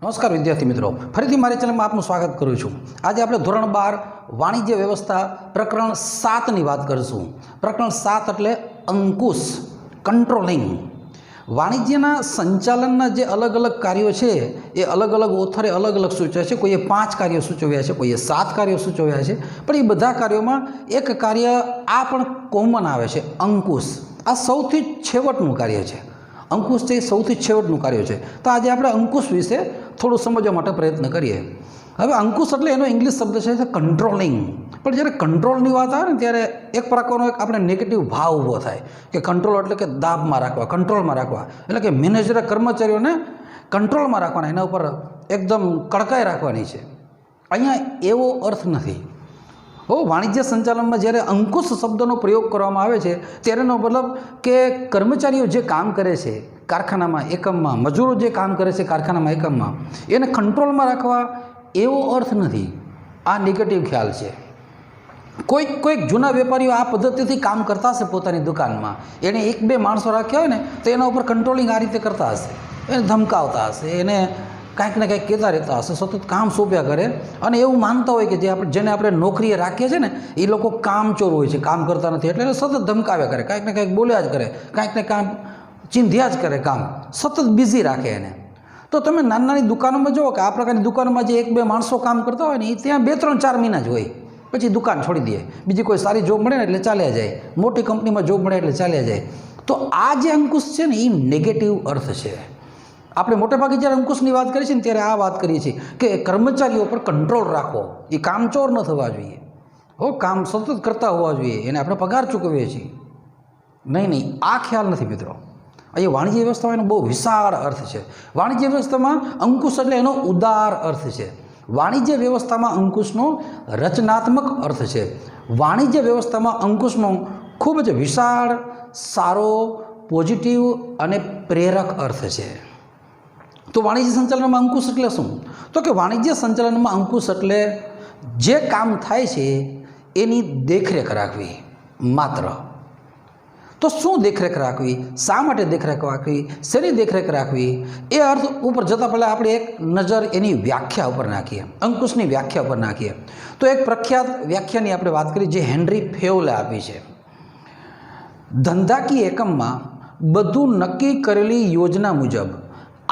नमस्कार विद्यार्थी मित्रों, फरीथी मारी चैनल में आपનું સ્વાગત કરું છું। આજે આપણે ધોરણ 12 વાણિજ્ય વ્યવસ્થા પ્રકરણ 7 ની વાત કરીશું। પ્રકરણ 7 એટલે અંકુશ, કંટ્રોલિંગ। વાણિજ્યના સંચાલનના જે અલગ અલગ કાર્યો છે એ અલગ અલગ ઓથરે અલગ અલગ સૂચવ્યા છે। કોઈએ 5 કાર્યો સૂચવ્યા છે, કોઈએ 7 કાર્યો સૂચવ્યા છે, પણ એ બધા કાર્યોમાં એક કાર્ય આ પણ કોમન આવે છે, અંકુશ। આ સૌથી છેવટનું કાર્ય છે। અંકુશ છે એ સૌથી છેવટનું કાર્ય છે। તો આજે આપણે અંકુશ વિશે થોડું સમજવા માટે પ્રયત્ન કરીએ। હવે અંકુશ એટલે એનો ઇંગ્લિશ શબ્દ છે કંટ્રોલિંગ, પણ જ્યારે કંટ્રોલની વાત આવે ને ત્યારે એક પ્રકારનો એક આપણે નેગેટિવ ભાવ ઊભો થાય કે કંટ્રોલ એટલે કે દાબમાં રાખવા, કંટ્રોલમાં રાખવા, એટલે કે મેનેજરે કર્મચારીઓને કંટ્રોલમાં રાખવાના, એના ઉપર એકદમ કડકાઈ રાખવાની છે। અહીંયા એવો અર્થ નથી। વાણિજ્ય સંચાલનમાં જ્યારે અંકુશ શબ્દનો પ્રયોગ કરવામાં આવે છે ત્યારેનો મતલબ કે કર્મચારીઓ જે કામ કરે છે કારખાનામાં, એકમમાં, મજૂરો જે કામ કરે છે કારખાનામાં, એકમમાં, એને કંટ્રોલમાં રાખવા એવો અર્થ નથી। આ નેગેટિવ ખ્યાલ છે। કોઈક જૂના વેપારીઓ આ પદ્ધતિથી કામ કરતા હશે પોતાની દુકાનમાં, એણે 1-2 માણસો રાખ્યા હોય ને તો એના ઉપર કંટ્રોલિંગ આ રીતે કરતા હશે, એને ધમકાવતા હશે, એને કાંઈક ને કાંઈક કહેતા રહેતા હશે, સતત કામ સોંપ્યા કરે, અને એવું માનતા હોય કે જેને આપણે નોકરીએ રાખીએ છીએ ને એ લોકો કામચોર હોય છે, કામ કરતા નથી, એટલે સતત ધમકાવ્યા કરે, કાંઈક ને કાંઈક બોલ્યા જ કરે, કાંઈક ને કાંઈક ચીંધ્યા જ કરે, કામ સતત બિઝી રાખે એને। તો તમે નાની નાની દુકાનોમાં જુઓ કે આ પ્રકારની દુકાનોમાં જે 1-2 માણસો કામ કરતા હોય ને એ ત્યાં 2-3-4 મહિના જ હોય, પછી દુકાન છોડી દે, બીજી કોઈ સારી જોબ મળે ને એટલે ચાલ્યા જાય, મોટી કંપનીમાં જોબ મળે એટલે ચાલ્યા જાય। તો આ જે અંકુશ છે ને એ નેગેટિવ અર્થ છે। આપણે મોટેભાગે જ્યારે અંકુશની વાત કરીએ છીએ ને ત્યારે આ વાત કરીએ છીએ કે કર્મચારીઓ પર કંટ્રોલ રાખવો, એ કામચોર ન થવા જોઈએ, કામ સતત કરતા હોવા જોઈએ, એને આપણે પગાર ચૂકવીએ છીએ। નહીં, આ ખ્યાલ નથી મિત્રો। અહીંયા વાણિજ્ય વ્યવસ્થામાં એનો બહુ વિશાળ અર્થ છે। વાણિજ્ય વ્યવસ્થામાં અંકુશ એટલે એનો ઉદાર અર્થ છે। વાણિજ્ય વ્યવસ્થામાં અંકુશનો રચનાત્મક અર્થ છે। વાણિજ્ય વ્યવસ્થામાં અંકુશનો ખૂબ જ વિશાળ, સારો, પોઝિટિવ અને પ્રેરક અર્થ છે। તો વાણિજ્ય સંચાલનમાં અંકુશ એટલે શું? તો કે વાણિજ્ય સંચાલનમાં અંકુશ એટલે જે કામ થાય છે એની દેખરેખ રાખવી માત્ર। તો શું દેખરેખ રાખવી, શા માટે દેખરેખ રાખવી, શેની દેખરેખ રાખવી, એ અર્થ ઉપર જતાં પહેલાં આપણે એક નજર એની વ્યાખ્યા ઉપર નાખીએ, અંકુશની વ્યાખ્યા ઉપર નાખીએ। તો એક પ્રખ્યાત વ્યાખ્યાની આપણે વાત કરીએ જે હેનરી ફેયોલે આપી છે। ધંધાકીય એકમમાં બધું નક્કી કરેલી યોજના મુજબ,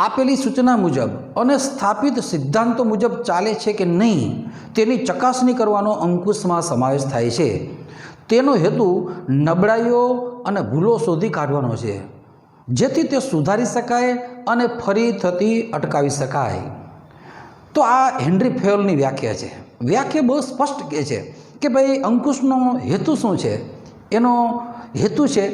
આપેલી સૂચના મુજબ અને સ્થાપિત સિદ્ધાંતો મુજબ ચાલે છે કે નહીં તેની ચકાસણી કરવાનો અંકુશમાં સમાવેશ થાય છે। તેનો હેતુ નબળાઈઓ અને ભૂલો શોધી કાઢવાનો છે જેથી તે સુધારી શકાય અને ફરી થતી અટકાવી શકાય। તો આ હેનરી ફેયોલની વ્યાખ્યા છે। વ્યાખ્યા બહુ સ્પષ્ટ કહે છે કે ભાઈ અંકુશનો હેતુ શું છે? એનો હેતુ છે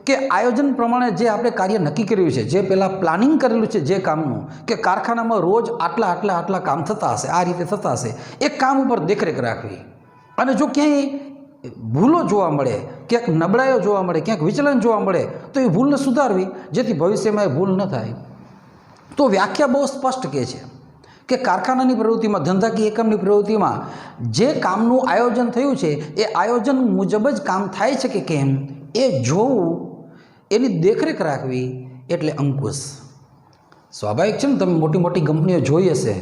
કે આયોજન પ્રમાણે જે આપણે કાર્ય નક્કી કર્યું છે, જે પહેલાં પ્લાનિંગ કરેલું છે જે કામનું, કે કારખાનામાં રોજ આટલા કામ થતા હશે, આ રીતે થતા હશે, એ કામ ઉપર દેખરેખ રાખવી, અને જો ક્યાંય ભૂલો જોવા મળે, ક્યાંક નબળાઈઓ જોવા મળે, ક્યાંક વિચલન જોવા મળે તો એ ભૂલને સુધારવી જેથી ભવિષ્યમાં એ ભૂલ ન થાય। તો વ્યાખ્યા બહુ સ્પષ્ટ કહે છે કે કારખાનાની પ્રવૃત્તિમાં, ધંધાકીય એકમની પ્રવૃત્તિમાં જે કામનું આયોજન થયું છે એ આયોજન મુજબ જ કામ થાય છે કે કેમ એ જોવું, એની દેખરેખ રાખવી એટલે અંકુશ। સ્વાભાવિક છે ને, તમે મોટી મોટી કંપનીઓ જોઈ હશે,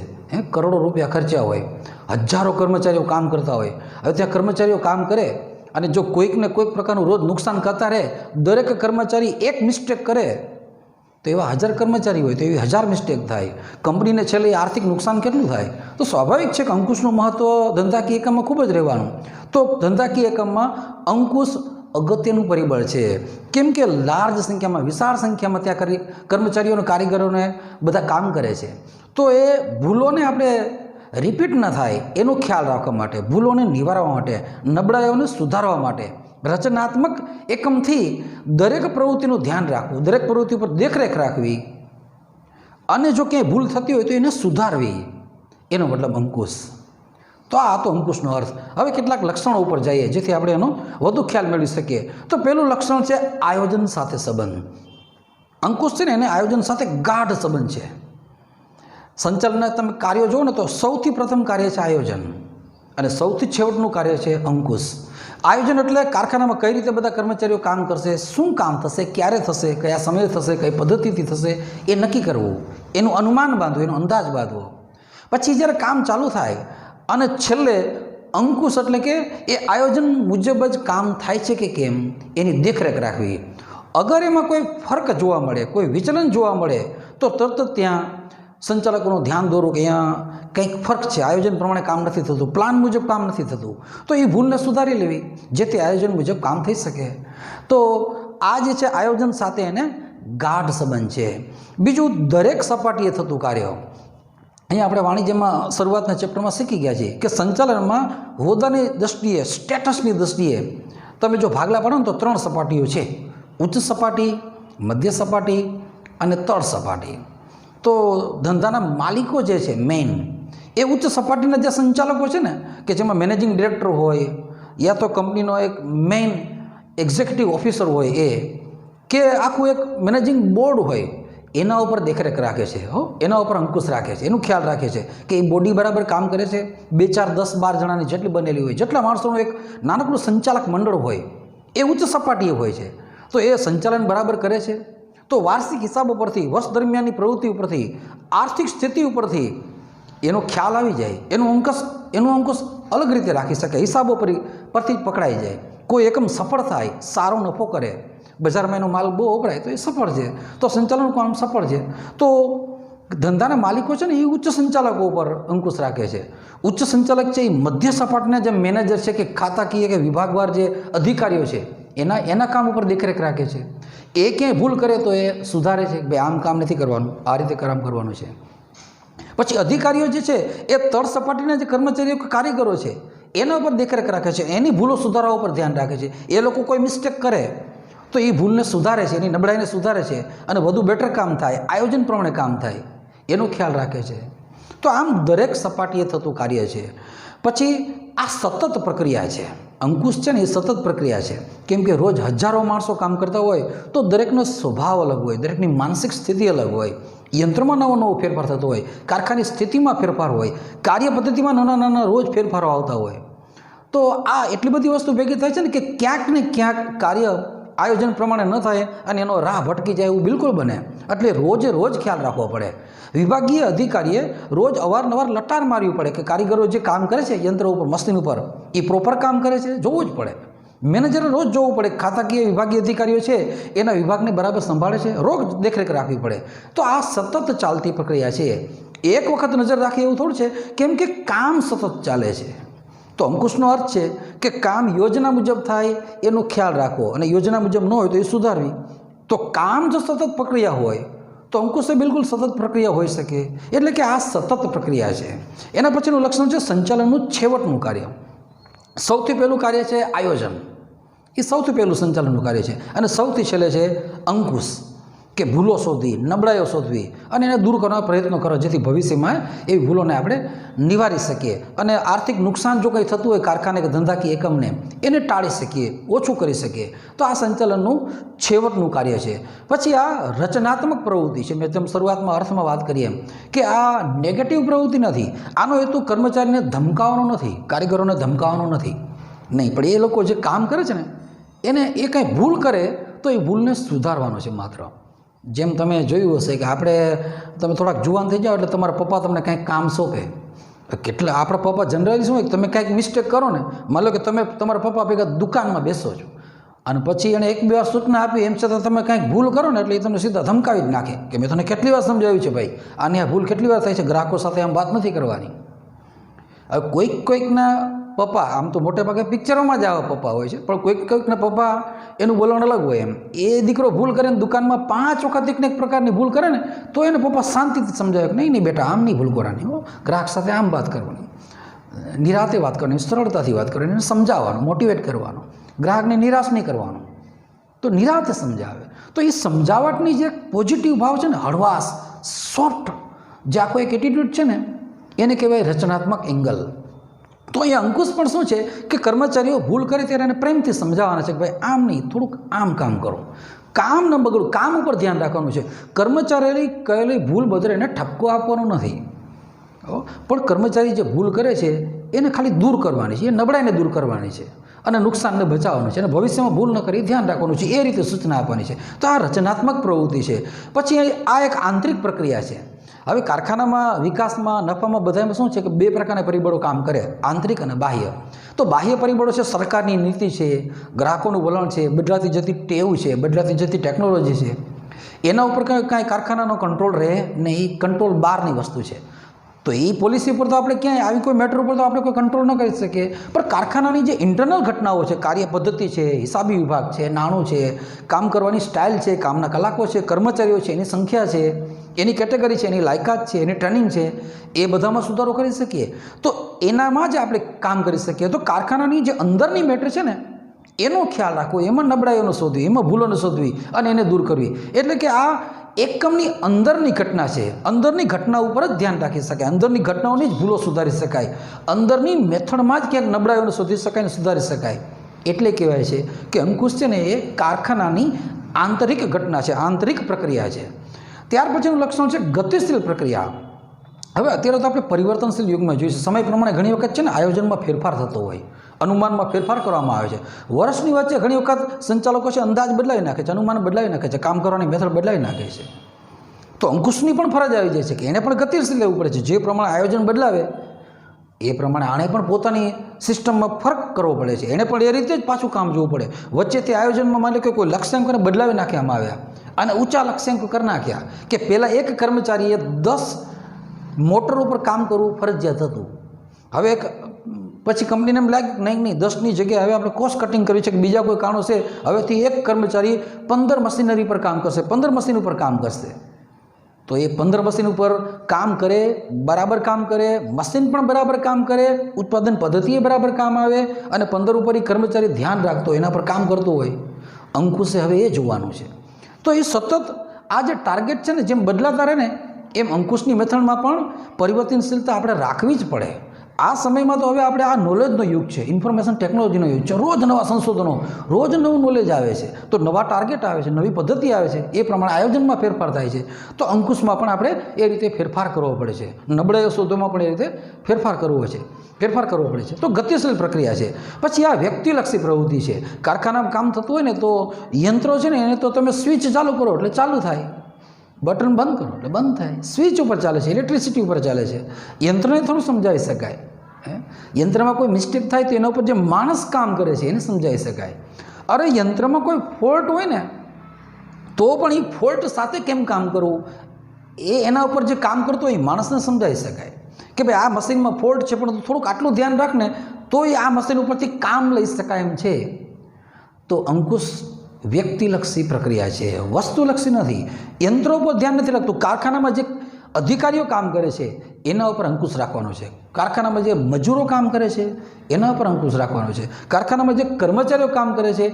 કરોડો રૂપિયા ખર્ચ્યા હોય, હજારો કર્મચારીઓ કામ કરતા હોય, હવે ત્યાં કર્મચારીઓ કામ કરે અને જો કોઈકને કોઈક પ્રકારનું રોજ નુકસાન કરતા રહે, દરેક કર્મચારી એક મિસ્ટેક કરે તો એવા 1000 કર્મચારી હોય તો એવી 1000 મિસ્ટેક થાય, કંપનીને છેલ્લે આર્થિક નુકસાન કેટલું થાય? તો સ્વાભાવિક છે કે અંકુશનું મહત્ત્વ ધંધાકીય એકમમાં ખૂબ જ રહેવાનું। તો ધંધાકીય એકમમાં અંકુશ અગત્યનું પરિબળ છે, કેમ કે લાર્જ સંખ્યામાં, વિશાળ સંખ્યામાં ત્યાં કર્મચારીઓને, કારીગરોને બધા કામ કરે છે। તો એ ભૂલોને આપણે રિપીટ ન થાય એનો ખ્યાલ રાખવા માટે, ભૂલોને નિવારવા માટે, નબળાઈઓને સુધારવા માટે રચનાત્મક એકમથી દરેક પ્રવૃત્તિનું ધ્યાન રાખવું, દરેક પ્રવૃત્તિ પર દેખરેખ રાખવી, અને જો ક્યાંય ભૂલ થતી હોય તો એને સુધારવી, એનો મતલબ અંકુશ। તો આ તો અંકુશનો અર્થ। હવે કેટલાક લક્ષણો ઉપર જઈએ જેથી આપણે એનો વધુ ખ્યાલ મેળવી શકીએ। તો પહેલું લક્ષણ છે આયોજન સાથે સંબંધ। અંકુશ છે ને એને આયોજન સાથે ગાઢ સંબંધ છે। સંચાલનના તમે કાર્યો જુઓ ને તો સૌથી પ્રથમ કાર્ય છે આયોજન। અને સૌથી છેવટનું કાર્ય છે અંકુશ. આયોજન એટલે કારખાનામાં કઈ રીતે બધા કર્મચારીઓ કામ કરશે, શું કામ થશે, ક્યારે થશે, કયા સમયે થશે, કઈ પદ્ધતિથી થશે એ નક્કી કરવું, એનું અનુમાન બાંધવું, એનો અંદાજ બાંધવો. પછી જ્યારે કામ ચાલુ થાય અને છેલ્લે અંકુશ એટલે કે એ આયોજન મુજબ જ કામ થાય છે કે કેમ એની દેખરેખ રાખવી. અગર એમાં કોઈ ફર્ક જોવા મળે, કોઈ વિચલન જોવા મળે તો તરત જ ત્યાં સંચાલકોનું ધ્યાન દોરવું કે અહીંયા કંઈક ફર્ક છે, આયોજન પ્રમાણે કામ નથી થતું, પ્લાન મુજબ કામ નથી થતું, તો એ ભૂલને સુધારી લેવી જેથી આયોજન મુજબ કામ થઈ શકે. તો આ જે છે આયોજન સાથે એને ગાઢ સંબંધ છે. બીજું, દરેક સપાટીએ થતું કાર્ય. અહીંયા આપણે વાણિજ્યમાં શરૂઆતના ચેપ્ટરમાં શીખી ગયા છીએ કે સંચાલનમાં હોદ્દાની દૃષ્ટિએ, સ્ટેટસની દૃષ્ટિએ તમે જો ભાગલા પાડો ને તો 3 સપાટીઓ છે: ઉચ્ચ સપાટી, મધ્ય સપાટી અને તળ સપાટી. તો ધંધાના માલિકો જે છે મેઇન, એ ઉચ્ચ સપાટીના જે સંચાલકો છે ને, કે જેમાં મેનેજિંગ ડિરેક્ટર હોય યા તો કંપનીનો એક મેઇન એક્ઝિક્યુટિવ ઓફિસર હોય એ, કે આખું એક મેનેજિંગ બોર્ડ હોય, એના ઉપર દેખરેખ રાખે છે. એના ઉપર અંકુશ રાખે છે, એનું ખ્યાલ રાખે છે કે એ બોડી બરાબર કામ કરે છે. 2, 4, 10, 12 જણાની જેટલી બનેલી હોય, જેટલા માણસોનું એક નાનકડું સંચાલક મંડળ હોય, એ ઉચ્ચ સપાટીએ હોય છે. તો એ સંચાલન બરાબર કરે છે. તો વાર્ષિક હિસાબો પરથી, વર્ષ દરમિયાનની પ્રવૃત્તિ ઉપરથી, આર્થિક સ્થિતિ ઉપરથી એનો ખ્યાલ આવી જાય. એનું અંકુશ અલગ રીતે રાખી શકે, હિસાબો પરથી પકડાઈ જાય. કોઈ એકમ સફળ થાય, સારો નફો કરે, બજારમાં એનો માલ બહુ વપરાય તો એ સફળ છે, તો સંચાલનનું કામ સફળ છે. તો ધંધાના માલિકો છે ને એ ઉચ્ચ સંચાલકો ઉપર અંકુશ રાખે છે. ઉચ્ચ સંચાલક છે એ મધ્ય સપાટીના જે મેનેજર છે કે ખાતાકીય કે વિભાગવાર જે અધિકારીઓ છે એના કામ ઉપર દેખરેખ રાખે છે. એ ક્યાંય ભૂલ કરે તો એ સુધારે છે કે ભાઈ આમ કામ નથી કરવાનું, આ રીતે કામ કરવાનું છે. પછી અધિકારીઓ જે છે એ તળ સપાટીના જે કર્મચારીઓ કે કારીગરો છે એના ઉપર દેખરેખ રાખે છે, એની ભૂલો સુધારવા ઉપર ધ્યાન રાખે છે. એ લોકો કોઈ મિસ્ટેક કરે તો એ ભૂલને સુધારે છે, એની નબળાઈને સુધારે છે અને વધુ બેટર કામ થાય, આયોજન પ્રમાણે કામ થાય એનો ખ્યાલ રાખે છે. તો આમ દરેક સપાટીએ થતું કાર્ય છે. પછી આ સતત પ્રક્રિયા છે. અંકુશ છે ને એ સતત પ્રક્રિયા છે, કેમ કે રોજ હજારો માણસો કામ કરતા હોય તો દરેકનો સ્વભાવ અલગ હોય, દરેકની માનસિક સ્થિતિ અલગ હોય, યંત્રમાં નવો ફેરફાર થતો હોય, કારખાની સ્થિતિમાં ફેરફાર હોય, કાર્ય પદ્ધતિમાં નાના રોજ ફેરફારો આવતા હોય. તો આ એટલી બધી વસ્તુ ભેગી થાય છે ને કે ક્યાંક ને ક્યાંક કાર્ય આયોજન પ્રમાણે ન થાય અને એનો રાહ ભટકી જાય એવું બિલકુલ બને. એટલે રોજે રોજ ખ્યાલ રાખવો પડે. વિભાગીય અધિકારીએ રોજ અવારનવાર લટાર મારવી પડે કે કારીગરો જે કામ કરે છે યંત્ર ઉપર, મશીન ઉપર, એ પ્રોપર કામ કરે છે, જોવું જ પડે. મેનેજરે રોજ જોવું પડે ખાતાકીય વિભાગીય અધિકારીઓ છે એના વિભાગને બરાબર સંભાળે છે, રોજ દેખરેખ રાખવી પડે. તો આ સતત ચાલતી પ્રક્રિયા છે. એક વખત નજર રાખીએ એવું થોડું છે, કેમ કે કામ સતત ચાલે છે. તો અંકુશનો અર્થ છે કે કામ યોજના મુજબ થાય એનો ખ્યાલ રાખવો અને યોજના મુજબ ન હોય તો એ સુધારવી. તો કામ જો સતત પ્રક્રિયા હોય તો અંકુશ એ બિલકુલ સતત પ્રક્રિયા હોઈ શકે. એટલે કે આ સતત પ્રક્રિયા છે. એના પછીનું લક્ષણ છે સંચાલનનું છેવટનું કાર્ય. સૌથી પહેલું કાર્ય છે આયોજન, એ સૌથી પહેલું સંચાલનનું કાર્ય છે. અને સૌથી છેલ્લે છે અંકુશ, કે ભૂલો શોધવી, નબળાઈઓ શોધવી અને એને દૂર કરવાનો પ્રયત્ન કરો જેથી ભવિષ્યમાં એવી ભૂલોને આપણે નિવારી શકીએ અને આર્થિક નુકસાન જો કંઈ થતું હોય કારખાને કે ધંધાકીય એકમને એને ટાળી શકીએ, ઓછું કરી શકીએ. તો આ સંચાલનનું છેવટનું કાર્ય છે. પછી આ રચનાત્મક પ્રવૃત્તિ છે. મેં તેમ શરૂઆતમાં અર્થમાં વાત કરી એમ કે આ નેગેટિવ પ્રવૃત્તિ નથી. આનો હેતુ કર્મચારીને ધમકાવવાનો નથી, કારીગરોને ધમકાવવાનો નથી, નહીં, પણ એ લોકો જે કામ કરે છે ને એને એ કંઈ ભૂલ કરે તો એ ભૂલને સુધારવાનો છે માત્ર. જેમ તમે જોયું હશે કે તમે થોડાક જુવાન થઈ જાઓ એટલે તમારા પપ્પા તમને કંઈક કામ સોંપે. કેટલા આપણા પપ્પા જનરલી શું હોય, તમે કંઈક મિસ્ટેક કરો ને, માનો કે તમે તમારા પપ્પા ભેગા દુકાનમાં બેસો છો અને પછી એને 1-2 વાર સૂચના આપી, એમ છતાં તમે કંઈક ભૂલ કરો ને એટલે એ તમને સીધા ધમકાવી જ નાખે કે મેં તને કેટલી વાર સમજાવ્યું છે ભાઈ, આની આ ભૂલ કેટલી વાર થાય છે, ગ્રાહકો સાથે આમ વાત નથી કરવાની. હવે કોઈકના પપ્પા, આમ તો મોટે ભાગે પિક્ચરોમાં જ આવા પપ્પા હોય છે, પણ કોઈકના પપ્પા એનું બોલણ અલગ હોય. એમ એ દીકરો ભૂલ કરે ને દુકાનમાં 5 વખત એક પ્રકારની ભૂલ કરે ને તો એને પપ્પા શાંતિથી સમજાવે કે નહીં બેટા આમ નહીં ભૂલ કરવાની, ગ્રાહક સાથે આમ વાત કરવાની, નિરાતે વાત કરવાની, સરળતાથી વાત કરવાની, એને સમજાવવાનું, મોટિવેટ કરવાનું, ગ્રાહકને નિરાશ નહીં કરવાનું. તો નિરાતે સમજાવે. તો એ સમજાવટની જે પોઝિટિવ ભાવ છે ને, હળવાશ, સોફ્ટ જે આખો એક એટીટ્યૂડ છે ને, એને કહેવાય રચનાત્મક એંગલ. તો એ અંકુશ પણ શું છે કે કર્મચારીઓ ભૂલ કરે ત્યારે એને પ્રેમથી સમજાવવાના છે કે ભાઈ આમ નહીં, થોડુંક આમ કામ કરો, કામ ન બગડું, કામ ઉપર ધ્યાન રાખવાનું છે. કર્મચારીની કહેલી ભૂલ બદલે એને ઠપકો આપવાનો નથી. પણ કર્મચારી જે ભૂલ કરે છે એને ખાલી દૂર કરવાની છે, એ નબળાઈને દૂર કરવાની છે અને નુકસાનને બચાવવાનું છે અને ભવિષ્યમાં ભૂલ ન કરી ધ્યાન રાખવાનું છે, એ રીતે સૂચના આપવાની છે. તો આ રચનાત્મક પ્રવૃત્તિ છે. પછી આ એક આંતરિક પ્રક્રિયા છે. હવે કારખાનામાં વિકાસમાં નફામાં બધામાં શું છે કે બે પ્રકારના પરિબળો કામ કરે, આંતરિક અને બાહ્ય. તો બાહ્ય પરિબળો છે સરકારની નીતિ છે, ગ્રાહકોનું વલણ છે, બદલાતી જતી ટેવ છે, બદલાતી જતી ટેકનોલોજી છે. એના ઉપર કાંઈ કારખાનાનો કંટ્રોલ રહે નહીં, કંટ્રોલ બહારની વસ્તુ છે. તો એ પોલિસી પર તો આપણે ક્યાંય આવી કોઈ મેટર ઉપર તો આપણે કોઈ કંટ્રોલ ન કરી શકીએ. પણ કારખાનાની જે ઇન્ટરનલ ઘટનાઓ છે, કાર્ય પદ્ધતિ છે, હિસાબી વિભાગ છે, નાણું છે, કામ કરવાની સ્ટાઇલ છે, કામના કલાકો છે, કર્મચારીઓ છે, એની સંખ્યા છે, એની કેટેગરી છે, એની લાયકાત છે, એની ટ્રેનિંગ છે, એ બધામાં સુધારો કરી શકીએ. તો એનામાં જ આપણે કામ કરી શકીએ. તો કારખાનાની જે અંદરની મેટર છે ને એનો ખ્યાલ રાખવો, એમાં નબળાઈઓને શોધવી, એમાં ભૂલોને શોધવી અને એને દૂર કરવી. એટલે કે આ એકમની અંદરની ઘટના છે, અંદરની ઘટના ઉપર જ ધ્યાન રાખી શકાય, અંદરની ઘટનાઓની જ ભૂલો સુધારી શકાય, અંદરની મેથડમાં જ ક્યાંક નબળાઈઓને શોધી શકાય અને સુધારી શકાય. એટલે કહેવાય છે કે અંકુશ છે ને એ કારખાનાની આંતરિક ઘટના છે, આંતરિક પ્રક્રિયા છે. ત્યાર પછીનું લક્ષણ છે ગતિશીલ પ્રક્રિયા. હવે અત્યારે તો આપણે પરિવર્તનશીલ યુગમાં જોઈશું. સમય પ્રમાણે ઘણી વખત છે ને આયોજનમાં ફેરફાર થતો હોય, અનુમાનમાં ફેરફાર કરવામાં આવે છે. વર્ષની વચ્ચે ઘણી વખત સંચાલકો છે અંદાજ બદલાવી નાખે છે, અનુમાન બદલાવી નાખે છે, કામ કરવાની મેથડ બદલાવી નાખે છે. તો અંકુશની પણ ફરજ આવી જાય છે કે એને પણ ગતિશીલ લેવું પડે છે. જે પ્રમાણે આયોજન બદલાવે એ પ્રમાણે આણે પણ પોતાની સિસ્ટમમાં ફરક કરવો પડે છે. એણે પણ એ રીતે જ પાછું કામ જોવું પડે. વચ્ચે તે આયોજનમાં માની લો કે કોઈ લક્ષ્યાંકોને બદલાવી નાખવામાં આવ્યા અને ઊંચા લક્ષ્યાંકો કરી નાખ્યા કે પહેલાં એક કર્મચારીએ 10 મોટર ઉપર કામ કરવું ફરજિયાત હતું. હવે એક પછી કંપનીને એમ લાગે નહીં 10ની જગ્યાએ હવે આપણે કોસ્ટ કટિંગ કર્યું છે કે બીજા કોઈ કારણો છે, હવેથી એક કર્મચારી 15 મશીનરી પર કામ કરશે, 15 મશીન ઉપર કામ કરશે. તો એ 15 મશીન ઉપર કામ કરે, બરાબર કામ કરે, મશીન પણ બરાબર કામ કરે, ઉત્પાદન પદ્ધતિએ બરાબર કામ આવે અને 15 ઉપર એ કર્મચારી ધ્યાન રાખતો હોય, એના પર કામ કરતો હોય. અંકુશે હવે એ જોવાનું છે. તો એ સતત આ જે ટાર્ગેટ છે ને જેમ બદલાતા રહે ને એમ અંકુશની મેથડમાં પણ પરિવર્તનશીલતા આપણે રાખવી જ પડે. આ સમયમાં તો હવે આપણે આ નોલેજનો યુગ છે, ઇન્ફોર્મેશન ટેકનોલોજીનો યુગ છે. રોજ નવા સંશોધનો, રોજ નવું નોલેજ આવે છે, તો નવા ટાર્ગેટ આવે છે, નવી પદ્ધતિ આવે છે, એ પ્રમાણે આયોજનમાં ફેરફાર થાય છે. તો અંકુશમાં પણ આપણે એ રીતે ફેરફાર કરવો પડે છે. નબળાઈઓ શોધવામાં પણ એ રીતે ફેરફાર કરવો પડે છે. તો ગતિશીલ પ્રક્રિયા છે. પછી આ વ્યક્તિલક્ષી પ્રવૃત્તિ છે. કારખાનામાં કામ થતું હોય ને તો યંત્રો છે ને એને તો તમે સ્વિચ ચાલુ કરો એટલે ચાલુ થાય, બટન બંધ કરો એટલે બંધ થાય. સ્વિચ ઉપર ચાલે છે, ઇલેક્ટ્રિસિટી ઉપર ચાલે છે. યંત્રને થોડું સમજાવી શકાય. યંત્રમાં કોઈ મિસ્ટેક થાય તો એના ઉપર જે માણસ કામ કરે છે એને સમજાવી શકાય. અરે યંત્રમાં કોઈ ફોલ્ટ હોય ને તો પણ એ ફોલ્ટ સાથે કેમ કામ કરવું એ એના ઉપર જે કામ કરતો હોય એ માણસને સમજાવી શકાય કે ભાઈ આ મશીનમાં ફોલ્ટ છે પણ થોડુંક આટલું ધ્યાન રાખ ને તો એ આ મશીન ઉપરથી કામ લઈ શકાય એમ છે. તો અંકુશ વ્યક્તિલક્ષી પ્રક્રિયા છે, વસ્તુલક્ષી નથી. યંત્રો ઉપર ધ્યાન નથી રાખતું. કારખાનામાં જે અધિકારીઓ કામ કરે છે એના ઉપર અંકુશ રાખવાનો છે. કારખાનામાં જે મજૂરો કામ કરે છે એના ઉપર અંકુશ રાખવાનો છે. કારખાનામાં જે કર્મચારીઓ કામ કરે છે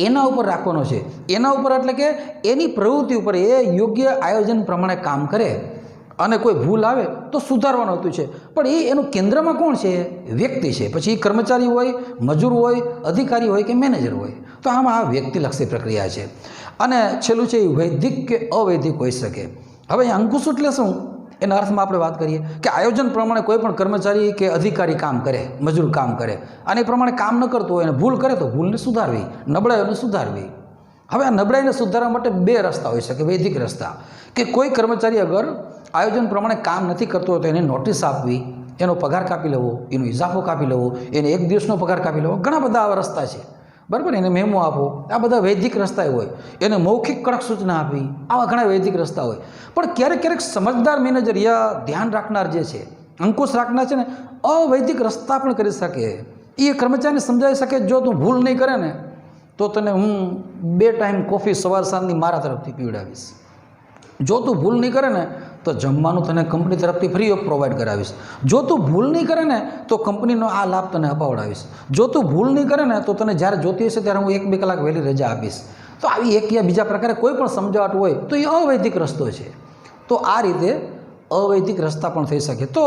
એના ઉપર રાખવાનો છે. એના ઉપર એટલે કે એની પ્રવૃત્તિ ઉપર એ યોગ્ય આયોજન પ્રમાણે કામ કરે અને કોઈ ભૂલ આવે તો સુધારવાનું હતું છે. પણ એનું કેન્દ્રમાં કોણ છે? વ્યક્તિ છે. પછી એ કર્મચારી હોય, મજૂર હોય, અધિકારી હોય કે મેનેજર હોય. તો આમાં આ વ્યક્તિલક્ષી પ્રક્રિયા છે. અને છેલ્લું છે એ વૈધિક કે અવૈધિક હોઈ શકે. હવે અંકુશ એટલે શું એના અર્થમાં આપણે વાત કરીએ કે આયોજન પ્રમાણે કોઈ પણ કર્મચારી કે અધિકારી કામ કરે, મજૂર કામ કરે અને એ પ્રમાણે કામ ન કરતો હોય અને ભૂલ કરે તો ભૂલને સુધારવી, નબળાઈઓને સુધારવી. હવે આ નબળાઈને સુધારવા માટે બે રસ્તા હોઈ શકે. વૈધિક રસ્તા કે કોઈ કર્મચારી અગર આયોજન પ્રમાણે કામ નથી કરતો હોય તો એને નોટિસ આપવી, એનો પગાર કાપી લેવો, એનો ઇજાફો કાપી લેવો, એને 1 દિવસનો પગાર કાપી લેવો. ઘણા બધા આવા રસ્તા છે, બરાબર. એને મેમો આપો, આ બધા વૈધિક રસ્તા હોય. એને મૌખિક કડક સૂચના આપવી, આવા ઘણા વૈધિક રસ્તા હોય. પણ ક્યારેક સમજદાર મેનેજર યા ધ્યાન રાખનાર જે છે, અંકુશ રાખનાર છે ને, અવૈધિક રસ્તા પણ કરી શકે. એ કર્મચારીને સમજાવી શકે જો તું ભૂલ નહીં કરે ને તો તને હું 2 ટાઈમ કોફી સવાર સાંજની મારા તરફથી પીવડાવીશ. જો તું ભૂલ નહીં કરે ને તો જમવાનું તને કંપની તરફથી ફ્રી ઓફ પ્રોવાઈડ કરાવીશ. જો તું ભૂલ નહીં કરે ને તો કંપનીનો આ લાભ તને અપાવડાવીશ. જો તું ભૂલ નહીં કરે ને તો તને જ્યારે જોતી હશે ત્યારે હું 1-2 કલાક વહેલી રજા આપીશ. તો આવી એક યા બીજા પ્રકારે કોઈ પણ સમજાવટ હોય તો એ અવૈધિક રસ્તો છે. તો આ રીતે અવૈધિક રસ્તા પણ થઈ શકે. તો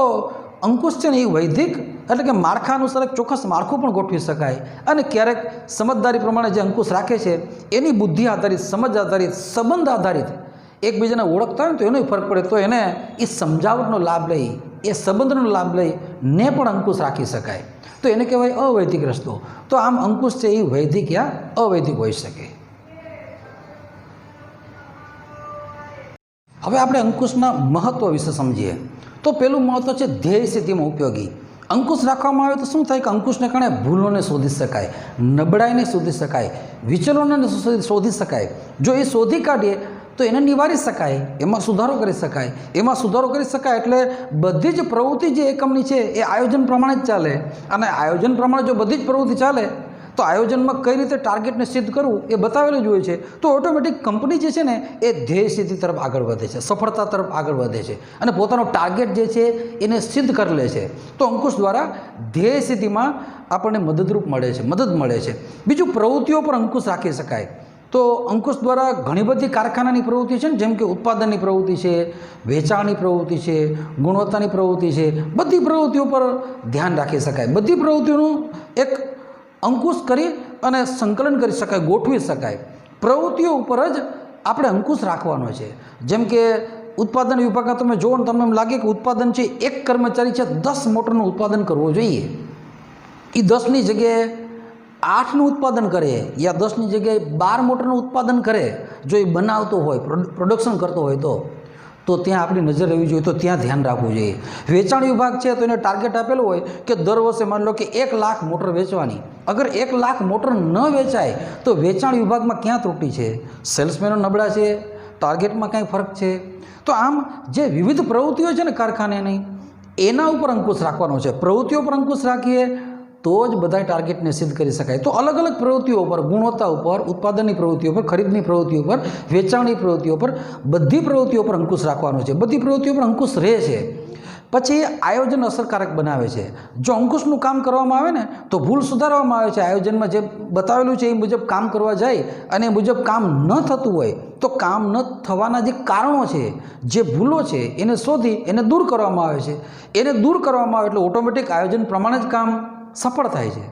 અંકુશ છે ને એ વૈધિક એટલે કે માળખા અનુસાર એક ચોક્કસ માળખું પણ ગોઠવી શકાય. અને ક્યારેક સમજદારી પ્રમાણે જે અંકુશ રાખે છે એની બુદ્ધિ આધારિત, સમજ આધારિત, સંબંધ આધારિત એકબીજાને ઓળખતા હોય ને તો એનો ફરક પડે. તો એને એ સમજાવટનો લાભ લઈ એ સંબંધનો લાભ લઈને પણ અંકુશ રાખી શકાય, તો એને કહેવાય અવૈધિક રસ્તો. તો આમ અંકુશ છે એ વૈધિક યા અવૈધિક હોઈ શકે. હવે આપણે અંકુશના મહત્વ વિશે સમજીએ. તો પહેલું મહત્વ છે ધ્યેય સિદ્ધિમાં ઉપયોગી. અંકુશ રાખવામાં આવે તો શું થાય કે અંકુશને કારણે ભૂલોને શોધી શકાય, નબળાઈને શોધી શકાય, વિચલનોને શોધી શકાય. જો એ શોધી કાઢીએ તો એને નિવારી શકાય, એમાં સુધારો કરી શકાય. એમાં સુધારો કરી શકાય એટલે બધી જ પ્રવૃત્તિ જે એકમની છે એ આયોજન પ્રમાણે જ ચાલે. અને આયોજન પ્રમાણે જો બધી જ પ્રવૃત્તિ ચાલે તો આયોજનમાં કઈ રીતે ટાર્ગેટને સિદ્ધ કરવું એ બતાવેલું જ હોય છે. તો ઓટોમેટિક કંપની જે છે ને એ ધ્યેય સિદ્ધિ તરફ આગળ વધે છે, સફળતા તરફ આગળ વધે છે અને પોતાનો ટાર્ગેટ જે છે એને સિદ્ધ કરી લે છે. તો અંકુશ દ્વારા ધ્યેય સિદ્ધિમાં આપણને મદદ મળે છે. બીજું, પ્રવૃત્તિઓ પર અંકુશ રાખી શકાય. તો અંકુશ દ્વારા ઘણી બધી કારખાનાની પ્રવૃત્તિ છે ને, જેમ કે ઉત્પાદનની પ્રવૃત્તિ છે, વેચાણની પ્રવૃત્તિ છે, ગુણવત્તાની પ્રવૃત્તિ છે, બધી પ્રવૃત્તિઓ પર ધ્યાન રાખી શકાય. બધી પ્રવૃત્તિઓનું એક અંકુશ કરી અને સંકલન કરી શકાય, ગોઠવી શકાય. પ્રવૃત્તિઓ ઉપર જ આપણે અંકુશ રાખવાનો છે. જેમ કે ઉત્પાદન વિભાગમાં તમે જુઓ ને તમને એમ લાગે કે ઉત્પાદન છે, એક કર્મચારી છે 10 મોટરનું ઉત્પાદન કરવું જોઈએ, એ 10ની જગ્યાએ 8નું ઉત્પાદન કરે યા 10ની જગ્યાએ 12 મોટરનું ઉત્પાદન કરે. જો એ બનાવતો હોય, પ્રોડક્શન કરતો હોય તો ત્યાં આપણી નજર રહેવી જોઈએ, તો ત્યાં ધ્યાન રાખવું જોઈએ. વેચાણ વિભાગ છે તો એને ટાર્ગેટ આપેલું હોય કે દર વર્ષે માની લો કે 1 લાખ મોટર વેચવાની. અગર 1 લાખ મોટર ન વેચાય તો વેચાણ વિભાગમાં ક્યાં ત્રુટિ છે? સેલ્સમેનો નબળા છે, ટાર્ગેટમાં કાંઈ ફરક છે? તો આમ જે વિવિધ પ્રવૃત્તિઓ છે ને કારખાનાની, એના ઉપર અંકુશ રાખવાનો છે. પ્રવૃત્તિઓ પર અંકુશ રાખીએ તો જ બધા ટાર્ગેટને સિદ્ધ કરી શકાય. તો અલગ અલગ પ્રવૃત્તિઓ પર, ગુણવત્તા ઉપર, ઉત્પાદનની પ્રવૃત્તિઓ પર, ખરીદની પ્રવૃત્તિઓ પર, વેચાણની પ્રવૃત્તિઓ પર, બધી પ્રવૃત્તિઓ પર અંકુશ રાખવાનો છે. બધી પ્રવૃત્તિઓ પર અંકુશ રહે છે. પછી આયોજન અસરકારક બનાવે છે. જો અંકુશનું કામ કરવામાં આવે ને તો ભૂલ સુધારવામાં આવે છે. આયોજનમાં જે બતાવેલું છે એ મુજબ કામ કરવા જાય અને એ મુજબ કામ ન થતું હોય તો કામ ન થવાના જે કારણો છે, જે ભૂલો છે, એને શોધી એને દૂર કરવામાં આવે છે. એને દૂર કરવામાં આવે એટલે ઓટોમેટિક આયોજન પ્રમાણે જ કામ સફળ થાય છે.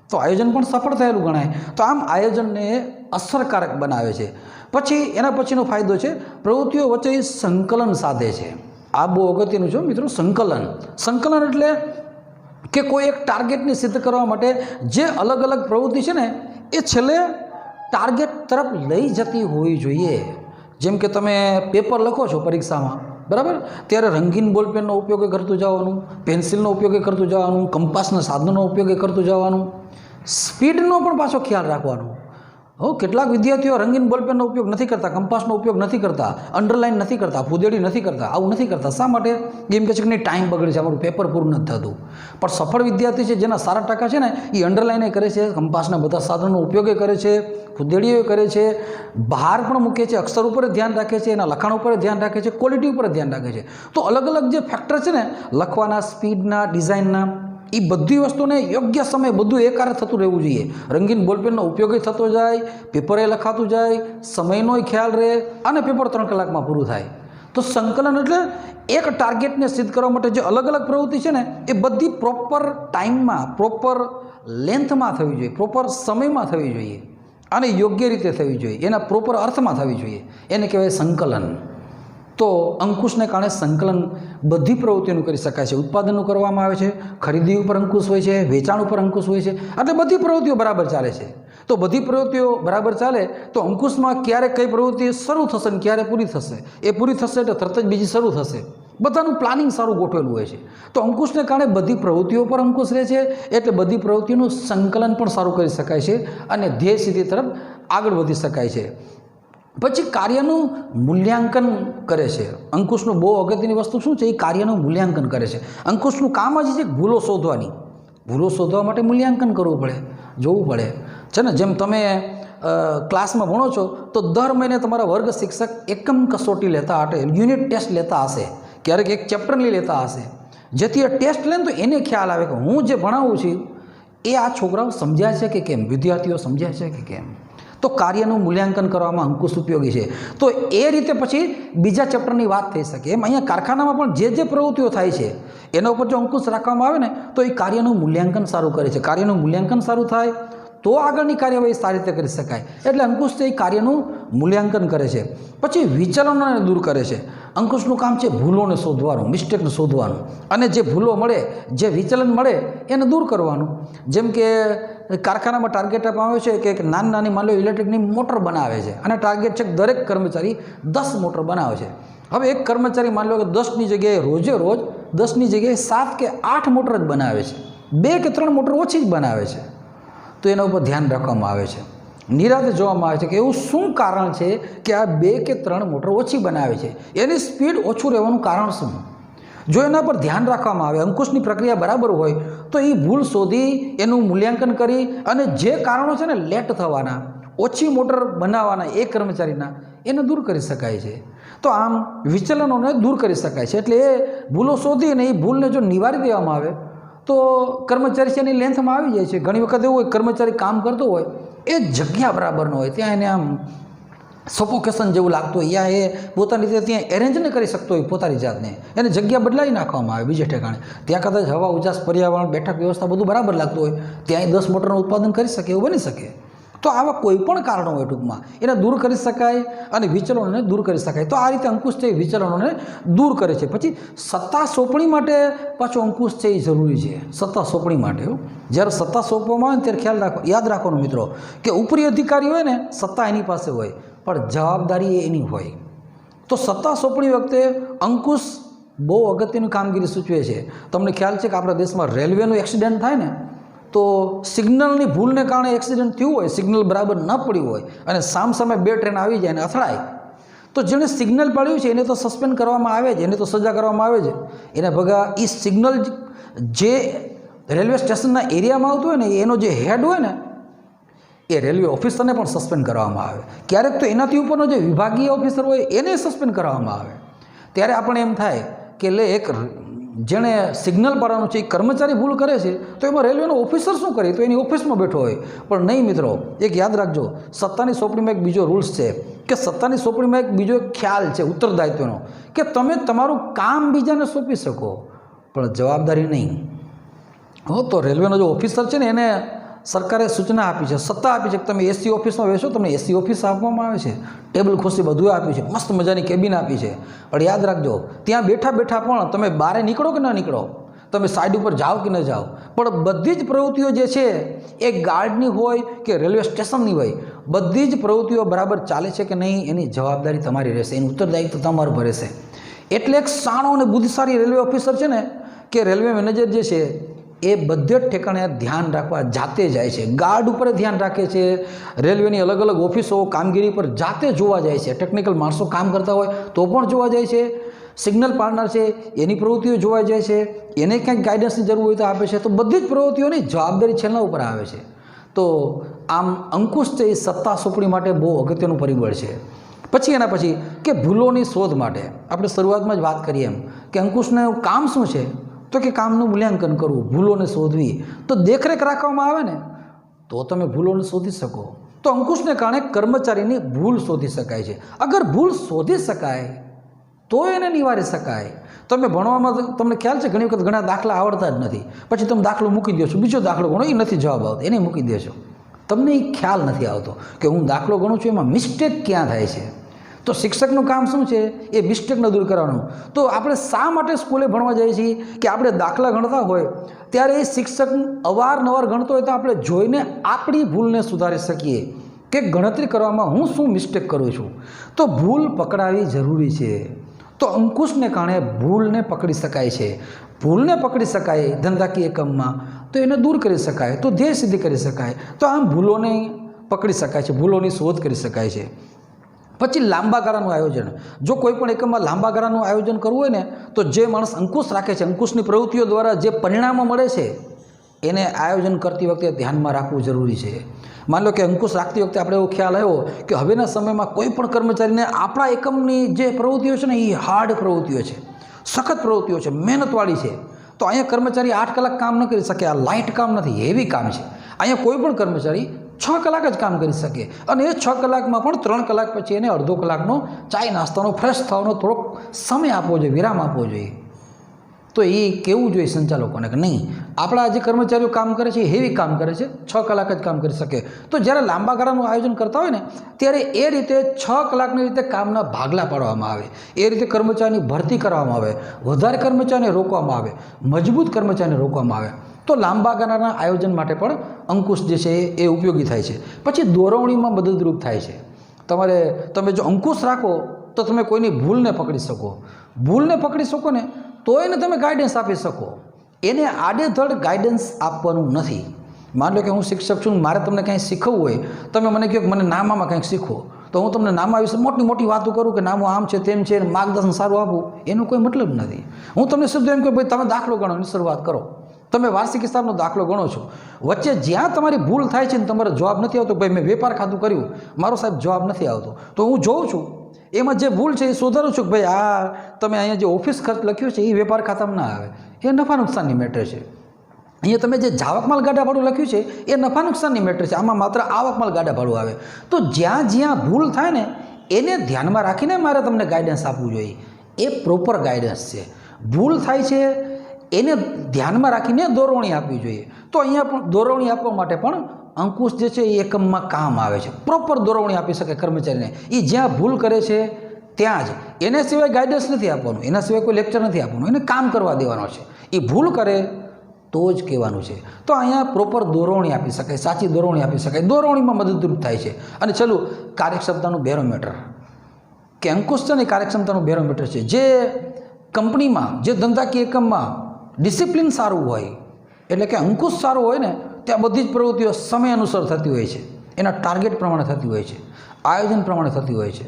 તો આયોજન પણ સફળ થયેલું ગણાય. તો આમ આયોજનને અસરકારક બનાવે છે. પછી એના પછીનો ફાયદો છે પ્રવૃત્તિઓ વચ્ચે સંકલન સાધે છે. આ બહુ અગત્યનું છે મિત્રો, સંકલન એટલે કે કોઈ એક ટાર્ગેટને સિદ્ધ કરવા માટે જે અલગ અલગ પ્રવૃત્તિ છે ને એ છેલ્લે ટાર્ગેટ તરફ લઈ જતી હોવી જોઈએ. જેમ કે તમે પેપર લખો છો પરીક્ષામાં, બરાબર, ત્યારે રંગીન બોલપેનનો ઉપયોગ કરતું જવાનું, પેન્સિલનો ઉપયોગ કરતું જવાનું, કંપાસના સાધનોનો ઉપયોગ કરતું જવાનું, સ્પીડનો પણ પાછો ખ્યાલ રાખવાનો. કેટલાક વિદ્યાર્થીઓ રંગીન બોલપેનનો ઉપયોગ નથી કરતા, કંપાસનો ઉપયોગ નથી કરતા, અંડરલાઇન નથી કરતા, ફૂદેડી નથી કરતા. આવું નથી કરતા. શા માટે? એમ કહે છે કે નહીં, ટાઈમ બગડે છે, અમારું પેપર પૂરું નથી થતું. પણ સફળ વિદ્યાર્થી છે જેના સારા ટકા છે ને એ અંડરલાઇને કરે છે, કંપાસના બધા સાધનોનો ઉપયોગ કરે છે, ફૂદેડીઓ કરે છે, બહાર પણ મૂકે છે, અક્ષર ઉપર ધ્યાન રાખે છે, એના લખાણ ઉપર ધ્યાન રાખે છે, ક્વોલિટી ઉપર ધ્યાન રાખે છે. તો અલગ અલગ જે ફેક્ટર છે ને, લખવાના, સ્પીડના, ડિઝાઇનના, એ બધી વસ્તુને યોગ્ય સમય બધું એકારે થતું રહેવું જોઈએ. રંગીન બોલપેનનો ઉપયોગ થતો જાય, પેપરે લખાતું જાય, સમયનો ખ્યાલ રહે અને પેપર 3 કલાકમાં પૂરું થાય. તો સંકલન એટલે એક ટાર્ગેટને સિદ્ધ કરવા માટે જે અલગ અલગ પ્રવૃત્તિ છે ને એ બધી પ્રોપર ટાઈમમાં, પ્રોપર લેન્થમાં થવી જોઈએ, પ્રોપર સમયમાં થવી જોઈએ અને યોગ્ય રીતે થવી જોઈએ, એના પ્રોપર અર્થમાં થવી જોઈએ. એને કહેવાય સંકલન. તો અંકુશને કારણે સંકલન બધી પ્રવૃત્તિઓનું કરી શકાય છે. ઉત્પાદનનું કરવામાં આવે છે, ખરીદી ઉપર અંકુશ હોય છે, વેચાણ ઉપર અંકુશ હોય છે, એટલે બધી પ્રવૃત્તિઓ બરાબર ચાલે છે. તો બધી પ્રવૃત્તિઓ બરાબર ચાલે તો અંકુશમાં ક્યારે કઈ પ્રવૃત્તિ શરૂ થશે ને ક્યારે પૂરી થશે, એ પૂરી થશે એટલે તરત જ બીજી શરૂ થશે. બધાનું પ્લાનિંગ સારું ગોઠવેલું હોય છે. તો અંકુશને કારણે બધી પ્રવૃત્તિઓ પર અંકુશ રહે છે, એટલે બધી પ્રવૃત્તિઓનું સંકલન પણ સારું કરી શકાય છે અને ધ્યેય સિદ્ધિ તરફ આગળ વધી શકાય છે. પછી કાર્યનું મૂલ્યાંકન કરે છે. અંકુશનું બહુ અગત્યની વસ્તુ શું છે? એ કાર્યનું મૂલ્યાંકન કરે છે. અંકુશનું કામ જ છે ભૂલો શોધવાની. ભૂલો શોધવા માટે મૂલ્યાંકન કરવું પડે, જોવું પડે છે ને. જેમ તમે ક્લાસમાં ભણો છો તો દર મહિને તમારા વર્ગ શિક્ષક એકમ કસોટી લેતા હશે, યુનિટ ટેસ્ટ લેતા હશે, ક્યારેક એક ચેપ્ટરની લેતા હશે, જેથી એ ટેસ્ટ લે ને તો એને ખ્યાલ આવે કે હું જે ભણાવું છું એ આ છોકરાઓ સમજ્યા છે કે કેમ, વિદ્યાર્થીઓ સમજ્યા છે કે કેમ. તો કાર્યનું મૂલ્યાંકન કરવામાં અંકુશ ઉપયોગી છે. તો એ રીતે પછી બીજા ચેપ્ટરની વાત થઈ શકે. એમ અહીંયા કારખાનામાં પણ જે પ્રવૃત્તિઓ થાય છે એના ઉપર જો અંકુશ રાખવામાં આવે ને તો એ કાર્યનું મૂલ્યાંકન સારું કરે છે. કાર્યનું મૂલ્યાંકન સારું થાય તો આગળની કાર્યવાહી સારી રીતે કરી શકાય. એટલે અંકુશ તે કાર્યનું મૂલ્યાંકન કરે છે. પછી વિચલનોને દૂર કરે છે. અંકુશનું કામ છે ભૂલોને શોધવાનું, મિસ્ટેકને શોધવાનું, અને જે ભૂલો મળે, જે વિચલન મળે એને દૂર કરવાનું. જેમ કે કારખાનામાં ટાર્ગેટ આપવામાં આવે છે કે એક નાની માની લો ઇલેક્ટ્રિકની મોટર બનાવે છે અને ટાર્ગેટ છે કે દરેક કર્મચારી 10 મોટર બનાવે છે. હવે એક કર્મચારી માની લો કે 10ની જગ્યાએ રોજ 10ની જગ્યાએ 7 કે 8 મોટર જ બનાવે છે, 2 કે 3 મોટર ઓછી જ બનાવે છે. તો એના ઉપર ધ્યાન રાખવામાં આવે છે, નિરાતે જોવામાં આવે છે કે એવું શું કારણ છે કે આ 2 કે 3 મોટર ઓછી બનાવે છે, એની સ્પીડ ઓછું રહેવાનું કારણ શું. જો એના પર ધ્યાન રાખવામાં આવે, અંકુશની પ્રક્રિયા બરાબર હોય તો એ ભૂલ શોધી એનું મૂલ્યાંકન કરી અને જે કારણો છે ને લેટ થવાના, ઓછી મોટર બનાવવાના એ કર્મચારીના, એને દૂર કરી શકાય છે. તો આમ વિચલનોને દૂર કરી શકાય છે. એટલે એ ભૂલો શોધી અને એ ભૂલને જો નિવારી દેવામાં આવે તો કર્મચારી છે એની લેન્થમાં આવી જાય છે. ઘણી વખત એવું હોય કર્મચારી કામ કરતો હોય એ જગ્યા બરાબર ન હોય, ત્યાં એને આમ સફોકેશન જેવું લાગતું હોય, યા એ પોતાની રીતે ત્યાં એરેન્જ ન કરી શકતો હોય પોતાની જાતને, એને જગ્યા બદલાવી નાખવામાં આવે બીજે ઠેકાણે. ત્યાં કદાચ હવા ઉજાસ, પર્યાવરણ, બેઠક વ્યવસ્થા બધું બરાબર લાગતું હોય, ત્યાં 10 મોટરનું ઉત્પાદન કરી શકે એવું બની શકે. તો આવા કોઈ પણ કારણો હોય ટૂંકમાં એને દૂર કરી શકાય અને વિચલનોને દૂર કરી શકાય. તો આ રીતે અંકુશ છે એ વિચલનોને દૂર કરે છે. પછી સત્તા સોંપણી માટે પાછો અંકુશ છે એ જરૂરી છે. સત્તા સોંપણી માટે જ્યારે સત્તા સોંપવામાં આવે ને ત્યારે યાદ રાખવાનું મિત્રો કે ઉપરી અધિકારી હોય ને, સત્તા એની પાસે હોય પણ જવાબદારી એની હોય. તો સત્તા સોંપણી વખતે અંકુશ બહુ અગત્યની કામગીરી સૂચવે છે. તમને ખ્યાલ છે કે આપણા દેશમાં રેલવેનું એક્સિડન્ટ થાય ને તો સિગ્નલની ભૂલને કારણે એક્સિડન્ટ થયું હોય, સિગ્નલ બરાબર ન પડ્યું હોય અને સામે 2 ટ્રેન આવી જાય અને અથડાય, તો જેણે સિગ્નલ પાડ્યું છે એને તો સસ્પેન્ડ કરવામાં આવે છે, એને તો સજા કરવામાં આવે છે. એને ભગા એ સિગ્નલ જે રેલવે સ્ટેશનના એરિયામાં આવતું હોય ને એનો જે હેડ હોય ને એ રેલવે ઓફિસરને પણ સસ્પેન્ડ કરવામાં આવે. ક્યારેક તો એનાથી ઉપરનો જે વિભાગીય ઓફિસર હોય એને સસ્પેન્ડ કરવામાં આવે. ત્યારે આપણે એમ થાય કે એક જેણે સિગ્નલ પાડવાનું છે એ કર્મચારી ભૂલ કરે છે તો એમાં રેલવેનો ઓફિસર શું કરે, તો એની ઓફિસમાં બેઠો હોય. પણ નહીં મિત્રો, એક યાદ રાખજો, સત્તાની સોંપણીમાં એક બીજો રૂલ્સ છે કે સત્તાની સોંપણીમાં એક બીજો ખ્યાલ છે ઉત્તરદાયિત્વનો, કે તમે તમારું કામ બીજાને સોંપી શકો પણ જવાબદારી નહીં. તો રેલવેનો જો ઓફિસર છે ને એને સરકારે સૂચના આપી છે, સત્તા આપી છે કે તમે એસી ઓફિસમાં બેસો, તમને એસી ઓફિસ આપવામાં આવે છે, ટેબલ ખુરશી બધું આપ્યું છે, મસ્ત મજાની કેબિન આપી છે. પણ યાદ રાખજો, ત્યાં બેઠા પણ તમે બહાર નીકળો કે ન નીકળો, તમે સાઈડ ઉપર જાઓ કે ન જાઓ, પણ બધી જ પ્રવૃત્તિઓ જે છે એ ગાર્ડની હોય કે રેલવે સ્ટેશનની હોય, બધી જ પ્રવૃત્તિઓ બરાબર ચાલે છે કે નહીં એની જવાબદારી તમારી રહેશે, એનું ઉત્તરદાયિત્વ તમારું ભરેશે. એટલે એક સાણો અને બુદ્ધિશાળી રેલવે ઓફિસર છે ને કે રેલવે મેનેજર જે છે એ બધે જ ઠેકાણે ધ્યાન રાખવા જાતે જાય છે, ગાર્ડ ઉપર ધ્યાન રાખે છે, રેલવેની અલગ અલગ ઓફિસો કામગીરી પર જાતે જોવા જાય છે, ટેકનિકલ માણસો કામ કરતા હોય તો પણ જોવા જાય છે, સિગ્નલ પાડનાર છે એની પ્રવૃત્તિઓ જોવા જાય છે, એને ક્યાંક ગાઈડન્સની જરૂર હોય તો આપે છે. તો બધી જ પ્રવૃત્તિઓની જવાબદારી છેલ્લા ઉપર આવે છે. તો આમ અંકુશ છે એ સત્તા સોંપણી માટે બહુ અગત્યનું પરિબળ છે. પછી એના પછી કે ભૂલોની શોધ માટે આપણે શરૂઆતમાં જ વાત કરીએ એમ કે અંકુશનું કામ શું છે, તો કે કામનું મૂલ્યાંકન કરવું, ભૂલોને શોધવી. તો દેખરેખ રાખવામાં આવે ને તો તમે ભૂલોને શોધી શકો. તો અંકુશને કારણે કર્મચારીની ભૂલ શોધી શકાય છે. અગર ભૂલ શોધી શકાય તો એને નિવારી શકાય. તમે ભણવામાં તમને ખ્યાલ છે ઘણી વખત ઘણા દાખલા આવડતા જ નથી, પછી તમે દાખલો મૂકી દો છો, બીજો દાખલો ગણો એ નથી જવાબ આવતો એને મૂકી દો છો. તમને એ ખ્યાલ નથી આવતો કે હું દાખલો ગણું છું એમાં મિસ્ટેક ક્યાં થાય છે. તો શિક્ષકનું કામ શું છે એ મિસ્ટેકને દૂર કરવાનું. તો આપણે શા માટે સ્કૂલે ભણવા જઈએ છીએ કે આપણે દાખલા ગણતા હોય ત્યારે એ શિક્ષક અવારનવાર ગણતો હોય તો આપણે જોઈને આપણી ભૂલને સુધારી શકીએ કે ગણતરી કરવામાં હું શું મિસ્ટેક કરું છું. તો ભૂલ પકડાવી જરૂરી છે. તો અંકુશને કારણે ભૂલને પકડી શકાય છે. ભૂલને પકડી શકાય ધંધાકીય એકમમાં તો એને દૂર કરી શકાય, તો ધ્યેય સિદ્ધિ કરી શકાય. તો આમ ભૂલોને પકડી શકાય છે, ભૂલોની શોધ કરી શકાય છે. પછી લાંબા ગાળાનું આયોજન. જો કોઈ પણ એકમમાં લાંબા ગાળાનું આયોજન કરવું હોય ને તો જે માણસ અંકુશ રાખે છે, અંકુશની પ્રવૃત્તિઓ દ્વારા જે પરિણામો મળે છે એને આયોજન કરતી વખતે ધ્યાનમાં રાખવું જરૂરી છે. માની લો કે અંકુશ રાખતી વખતે આપણે એવો ખ્યાલ આવ્યો કે હવેના સમયમાં કોઈ પણ કર્મચારીને આપણા એકમની જે પ્રવૃત્તિઓ છે ને એ હાર્ડ પ્રવૃત્તિઓ છે, સખત પ્રવૃત્તિઓ છે, મહેનતવાળી છે. તો અહીંયા કર્મચારી 8 કલાક કામ ન કરી શકે, આ લાઇટ કામ નથી, હેવી કામ છે. અહીંયા કોઈ પણ કર્મચારી 6 કલાક જ કામ કરી શકે અને એ 6 કલાકમાં પણ 3 કલાક પછી એને અડધો કલાકનો ચાય નાસ્તાનો ફ્રેશ થવાનો થોડોક સમય આપવો જોઈએ, વિરામ આપવો જોઈએ. તો એ કેવું જોઈએ સંચાલકોને કે નહીં, આપણા જે કર્મચારીઓ કામ કરે છે એ હેવી કામ કરે છે, 6 કલાક જ કામ કરી શકે. તો જ્યારે લાંબા ગાળાનું આયોજન કરતા હોય ને ત્યારે એ રીતે 6 કલાકની રીતે કામના ભાગલા પાડવામાં આવે, એ રીતે કર્મચારીની ભરતી કરવામાં આવે, વધારે કર્મચારીને રોકવામાં આવે, મજબૂત કર્મચારીને રોકવામાં આવે. તો લાંબા ગાળાના આયોજન માટે પણ અંકુશ જે છે એ ઉપયોગી થાય છે. પછી દોરવણીમાં મદદરૂપ થાય છે. તમે જો અંકુશ રાખો તો તમે કોઈની ભૂલને પકડી શકો, ભૂલને પકડી શકો ને તો એને તમે ગાઈડન્સ આપી શકો. એને આડેધડ ગાઈડન્સ આપવાનું નથી. માની લો કે હું શિક્ષક છું, મારે તમને કંઈ શીખવવું હોય, તમે મને કહો કે મને નામામાં કંઈક શીખવો, તો હું તમને નામા વિશે મોટી મોટી વાતો કરું કે નામું આમ છે તેમ છે, માર્ગદર્શન સારું આપું, એનો કોઈ મતલબ નથી. હું તમને સીધું એમ કહું ભાઈ તમે દાખલો ગણો, એની શરૂઆત કરો. તમે વાર્ષિક હિસાબનો દાખલો ગણો છો, વચ્ચે જ્યાં તમારી ભૂલ થાય છે ને તમારો જવાબ નથી આવતો, ભાઈ મેં વેપાર ખાતું કર્યું, મારો સાહેબ જવાબ નથી આવતો, તો હું જોઉં છું એમાં જે ભૂલ છે એ સુધારું છું કે ભાઈ આ તમે અહીંયા જે ઓફિસ ખર્ચ લખ્યો છે એ વેપાર ખાતામાં ના આવે, એ નફા નુકસાનની મેટર છે. અહીંયા તમે જે જાવકમાલ ગાડા ભાડું લખ્યું છે એ નફા નુકસાનની મેટર છે, આમાં માત્ર આવકમાલ ગાડા ભાડું આવે. તો જ્યાં જ્યાં ભૂલ થાય ને એને ધ્યાનમાં રાખીને મારે તમને ગાઈડન્સ આપવું જોઈએ. એ પ્રોપર ગાઈડન્સ છે. ભૂલ થાય છે એને ધ્યાનમાં રાખીને દોરવણી આપવી જોઈએ. તો અહીંયા પણ દોરવણી આપવા માટે પણ અંકુશ જે છે એ એકમમાં કામ આવે છે. પ્રોપર દોરવણી આપી શકે કર્મચારીને. એ જ્યાં ભૂલ કરે છે ત્યાં જ, એને સિવાય ગાઈડન્સ નથી આપવાનું, એના સિવાય કોઈ લેક્ચર નથી આપવાનું, એને કામ કરવા દેવાનો છે. એ ભૂલ કરે તો જ કહેવાનું છે. તો અહીંયા પ્રોપર દોરવણી આપી શકાય, સાચી દોરવણી આપી શકાય, દોરવણીમાં મદદરૂપ થાય છે. અને ચલો કાર્યક્ષમતાનું બેરોમીટર કે અંકુશ છે ને કાર્યક્ષમતાનું બેરોમીટર છે. જે કંપનીમાં, જે ધંધાકીય એકમમાં ડિસિપ્લિન સારું હોય, એટલે કે અંકુશ સારું હોય ને ત્યાં બધી જ પ્રવૃત્તિઓ સમય અનુસાર થતી હોય છે, એના ટાર્ગેટ પ્રમાણે થતી હોય છે, આયોજન પ્રમાણે થતી હોય છે,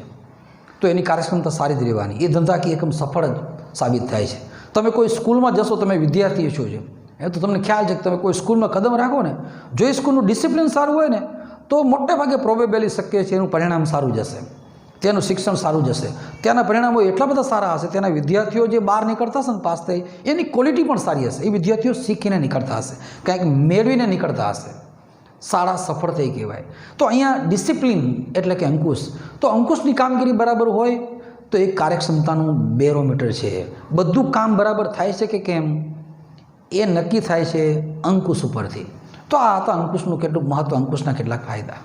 તો એની કાર્યક્ષમતા સારી જ રહેવાની. એ ધંધાકીય એકમ સફળ જ સાબિત થાય છે. તમે કોઈ સ્કૂલમાં જશો, તમે વિદ્યાર્થીઓ છો છે એ તો તમને ખ્યાલ છે કે તમે કોઈ સ્કૂલમાં કદમ રાખો ને, જો એ સ્કૂલનું ડિસિપ્લિન સારું હોય ને તો મોટે ભાગે પ્રોબેબલી શક્ય છે એનું પરિણામ સારું જશે, તેનું શિક્ષણ સારું જશે, ત્યાંના પરિણામો એટલા બધા સારા હશે, ત્યાંના વિદ્યાર્થીઓ જે બહાર નીકળતા હશે ને પાસ થઈ એની ક્વોલિટી પણ સારી હશે. એ વિદ્યાર્થીઓ શીખીને નીકળતા હશે, કંઈક મેળવીને નીકળતા હશે, શાળા સફળ થઈ કહેવાય. તો અહીંયા ડિસિપ્લિન એટલે કે અંકુશ, તો અંકુશની કામગીરી બરાબર હોય તો એ કાર્યક્ષમતાનું બેરોમીટર છે. બધું કામ બરાબર થાય છે કે કેમ એ નક્કી થાય છે અંકુશ ઉપરથી. તો આ હતા અંકુશનું કેટલું મહત્ત્વ, અંકુશના કેટલાક ફાયદા.